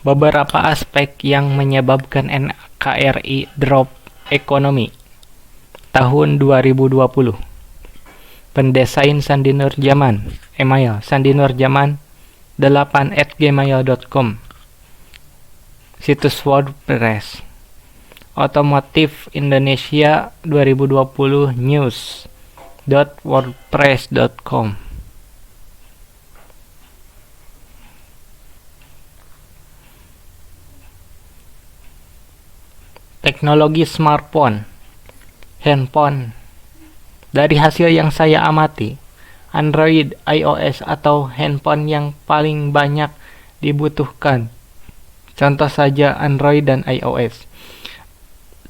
Beberapa aspek yang menyebabkan NKRI drop ekonomi tahun 2020. Pendesain Sandi Nurjaman, email sandinurjaman8@gmail.com. Situs WordPress. Otomotif Indonesia 2020 news.wordpress.com. Teknologi smartphone, handphone. Dari hasil yang saya amati, Android, iOS, atau handphone yang paling banyak dibutuhkan. Contoh saja Android dan iOS.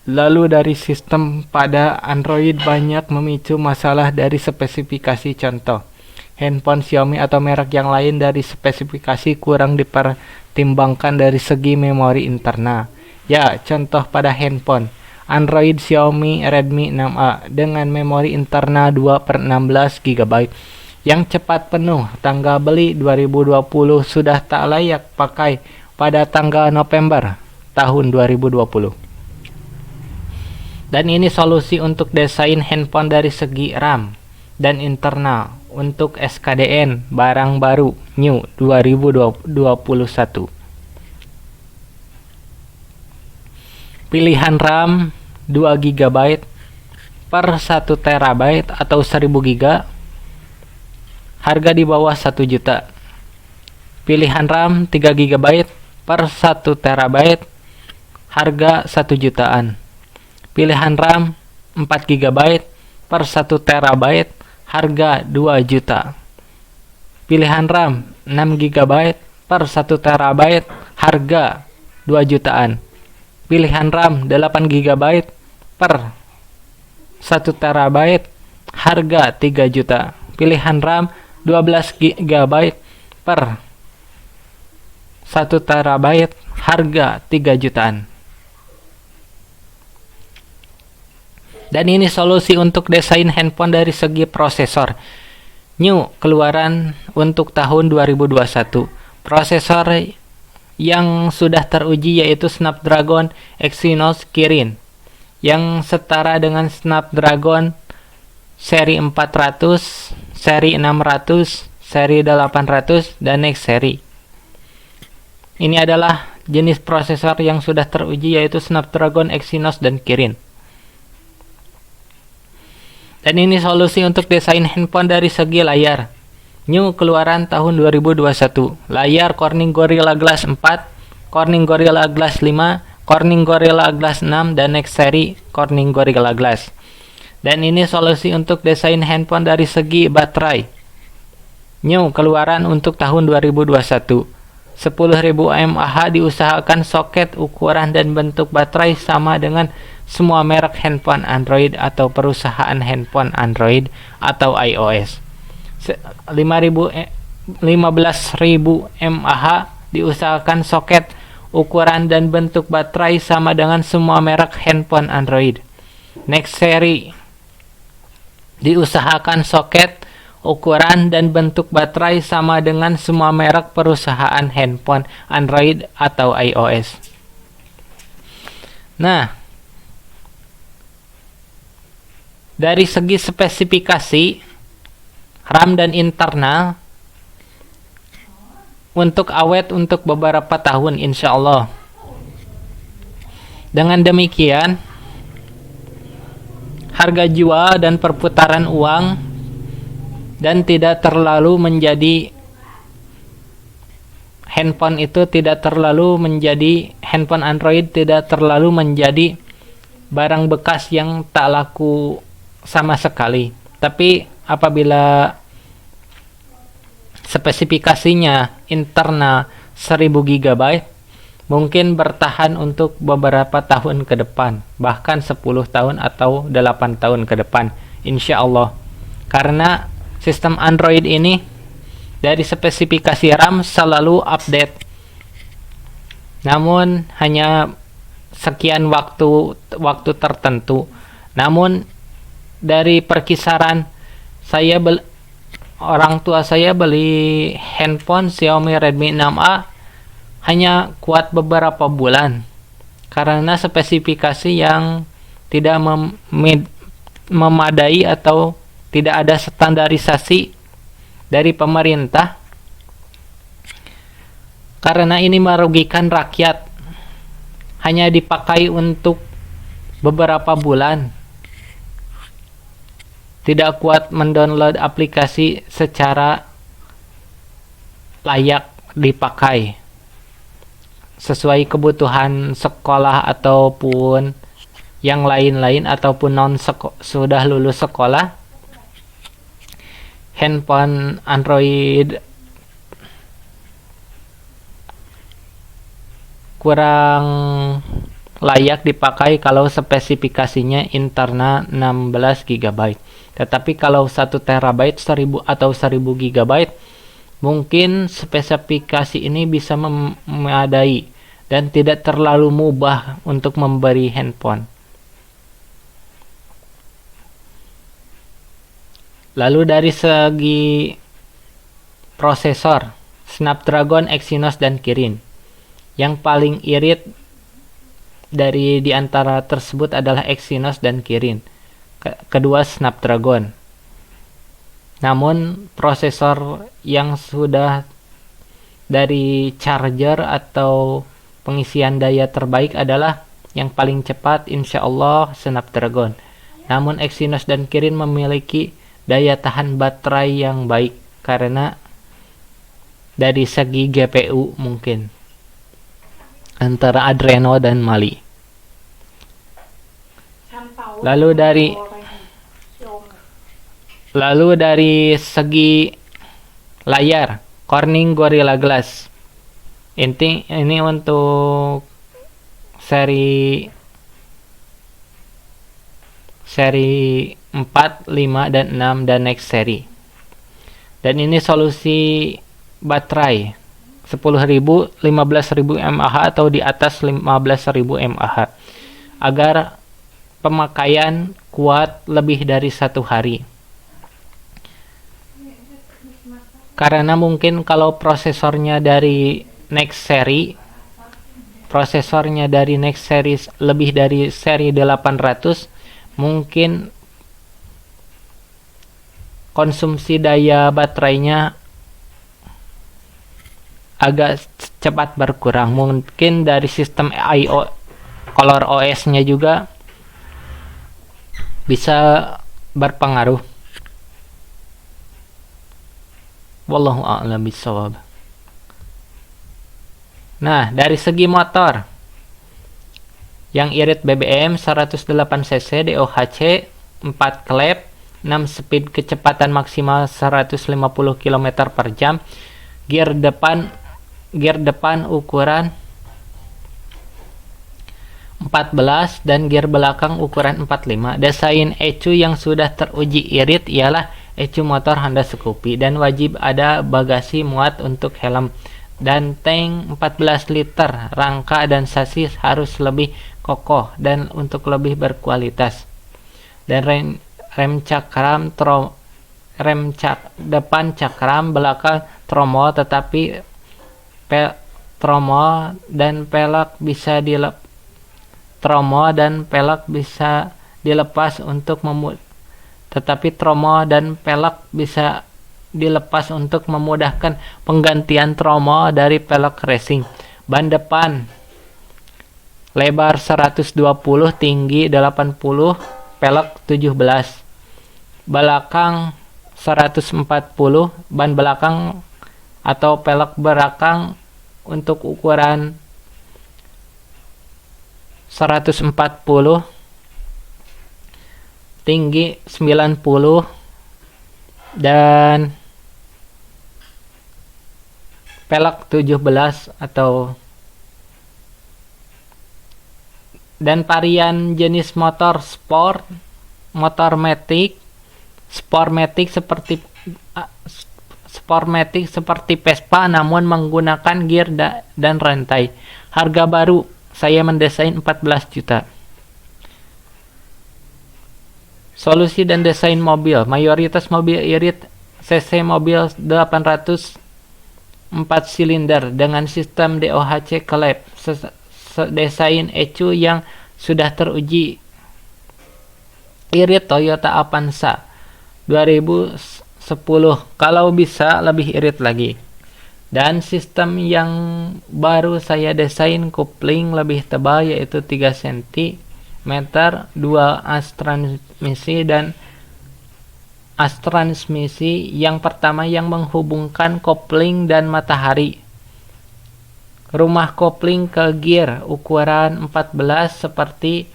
Lalu dari sistem pada Android banyak memicu masalah dari spesifikasi. Contoh, handphone Xiaomi atau merek yang lain dari spesifikasi kurang dipertimbangkan dari segi memori internal. Ya, contoh pada handphone Android Xiaomi Redmi 6A dengan memori internal 2/16 GB yang cepat penuh. Tanggal beli 2020 sudah tak layak pakai pada tanggal November tahun 2020. Dan ini solusi untuk desain handphone dari segi RAM dan internal untuk SKDN barang baru new 2021. Pilihan RAM 2 GB per 1 TB atau 1000 GB, harga di bawah 1 juta. Pilihan RAM 3 GB per 1 TB, harga 1 jutaan. Pilihan RAM 4 GB per 1 TB, harga 2 juta. Pilihan RAM 6 GB per 1 TB, harga 2 jutaan. Pilihan RAM 8 GB per 1 TB, harga 3 juta. Pilihan RAM 12 GB per 1 TB, harga 3 jutaan. Dan ini solusi untuk desain handphone dari segi prosesor. New keluaran untuk tahun 2021. Prosesor yang sudah teruji yaitu Snapdragon Exynos Kirin yang setara dengan Snapdragon seri 400, seri 600, seri 800, dan next seri. Ini adalah jenis prosesor yang sudah teruji yaitu Snapdragon Exynos dan Kirin. Dan ini solusi untuk desain handphone dari segi layar. New keluaran tahun 2021. Layar Corning Gorilla Glass 4, Corning Gorilla Glass 5, Corning Gorilla Glass 6, dan next seri Corning Gorilla Glass. Dan ini solusi untuk desain handphone dari segi baterai. New keluaran untuk tahun 2021. 10.000 mAh diusahakan soket, ukuran, dan bentuk baterai sama dengan semua merek handphone Android atau perusahaan handphone Android atau iOS. 15.000 mAh diusahakan soket, ukuran, dan bentuk baterai sama dengan semua merek handphone Android. Next seri diusahakan soket, ukuran, dan bentuk baterai sama dengan semua merek perusahaan handphone Android atau iOS. Nah, dari segi spesifikasi RAM dan internal untuk awet untuk beberapa tahun insya Allah. Dengan demikian, harga jual dan perputaran uang dan tidak terlalu menjadi handphone itu tidak terlalu menjadi handphone Android tidak terlalu menjadi barang bekas yang tak laku sama sekali. Tapi apabila spesifikasinya internal 1000 GB mungkin bertahan untuk beberapa tahun ke depan, bahkan 10 tahun atau 8 tahun ke depan insya Allah, karena sistem Android ini dari spesifikasi RAM selalu update, namun hanya sekian waktu tertentu. Namun dari perkisaran orang tua saya beli handphone Xiaomi Redmi 6A hanya kuat beberapa bulan karena spesifikasi yang tidak memadai atau tidak ada standarisasi dari pemerintah, karena ini merugikan rakyat. Hanya dipakai untuk beberapa bulan, tidak kuat mendownload aplikasi secara layak dipakai sesuai kebutuhan sekolah ataupun yang lain-lain, ataupun sudah lulus sekolah. Handphone Android kurang layak dipakai kalau spesifikasinya internal 16 GB. Tetapi kalau 1 TB 1000 atau 1000 GB, mungkin spesifikasi ini bisa memadai dan tidak terlalu mubah untuk memberi handphone. Lalu dari segi prosesor, Snapdragon, Exynos, dan Kirin. Yang paling irit dari di antara tersebut adalah Exynos dan Kirin. Kedua Snapdragon. Namun prosesor yang sudah dari charger atau pengisian daya terbaik adalah yang paling cepat, insya Allah Snapdragon. Namun Exynos dan Kirin memiliki daya tahan baterai yang baik karena dari segi GPU mungkin antara Adreno dan Mali. Lalu dari segi layar, Corning Gorilla Glass. Ini untuk seri 4, 5, dan 6 dan next seri. Dan ini solusi baterai 10.000, 15.000 mAh atau di atas 15.000 mAh agar pemakaian kuat lebih dari 1 hari. Karena mungkin kalau prosesornya dari next seri lebih dari seri 800, mungkin konsumsi daya baterainya agak cepat berkurang. Mungkin dari sistem Color OS-nya juga bisa berpengaruh. Wallahu a'lam bishawab. Nah, dari segi motor, yang irit BBM 108 cc DOHC 4 klep 6 speed kecepatan maksimal 150 km per jam, gear depan ukuran 14 dan gear belakang ukuran 45. Desain ECU yang sudah teruji irit ialah ECU motor Honda Scoopy dan wajib ada bagasi muat untuk helm dan tank 14 liter. Rangka dan sasis harus lebih kokoh dan untuk lebih berkualitas. Dan rem depan cakram, belakang tromol, tetapi tromol dan pelek bisa dilepas untuk memudahkan penggantian tromol dari pelek racing. Ban depan lebar 120, tinggi 80, pelek 17. Belakang 140, ban belakang atau pelek belakang untuk ukuran 140, tinggi 90, dan pelek 17 dan varian jenis motor sport, motor matic, Sportmatic seperti Vespa namun menggunakan gear dan rantai. Harga baru saya mendesain 14 juta. Solusi dan desain mobil. Mayoritas mobil irit CC mobil 840 4 silinder dengan sistem DOHC Collab, desain ECU yang sudah teruji. Irit Toyota Avanza 2010, kalau bisa lebih irit lagi. Dan sistem yang baru saya desain, kopling lebih tebal yaitu 3 cm, dual as transmisi dan as transmisi. Yang pertama yang menghubungkan kopling dan matahari. Rumah kopling ke gear ukuran 14 seperti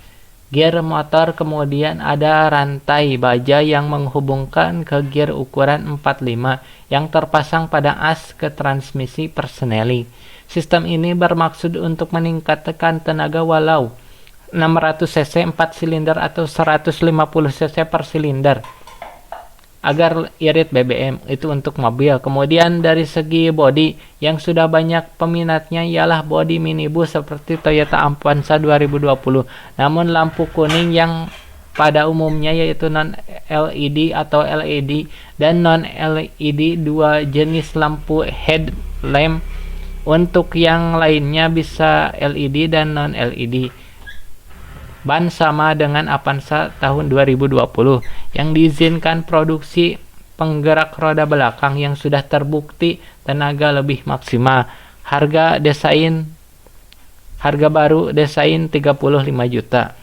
gear motor, kemudian ada rantai baja yang menghubungkan ke gear ukuran 45 yang terpasang pada as ke transmisi persneling. Sistem ini bermaksud untuk meningkatkan tenaga walau 600 cc 4 silinder atau 150 cc per silinder agar irit BBM, itu untuk mobil. Kemudian dari segi bodi, yang sudah banyak peminatnya ialah bodi minibus seperti Toyota Avanza 2020. Namun lampu kuning yang pada umumnya yaitu non LED atau LED dan non LED, dua jenis lampu headlamp. Untuk yang lainnya bisa LED dan non LED. Ban sama dengan Avanza tahun 2020 yang diizinkan produksi penggerak roda belakang yang sudah terbukti tenaga lebih maksimal. Harga baru desain 35 juta.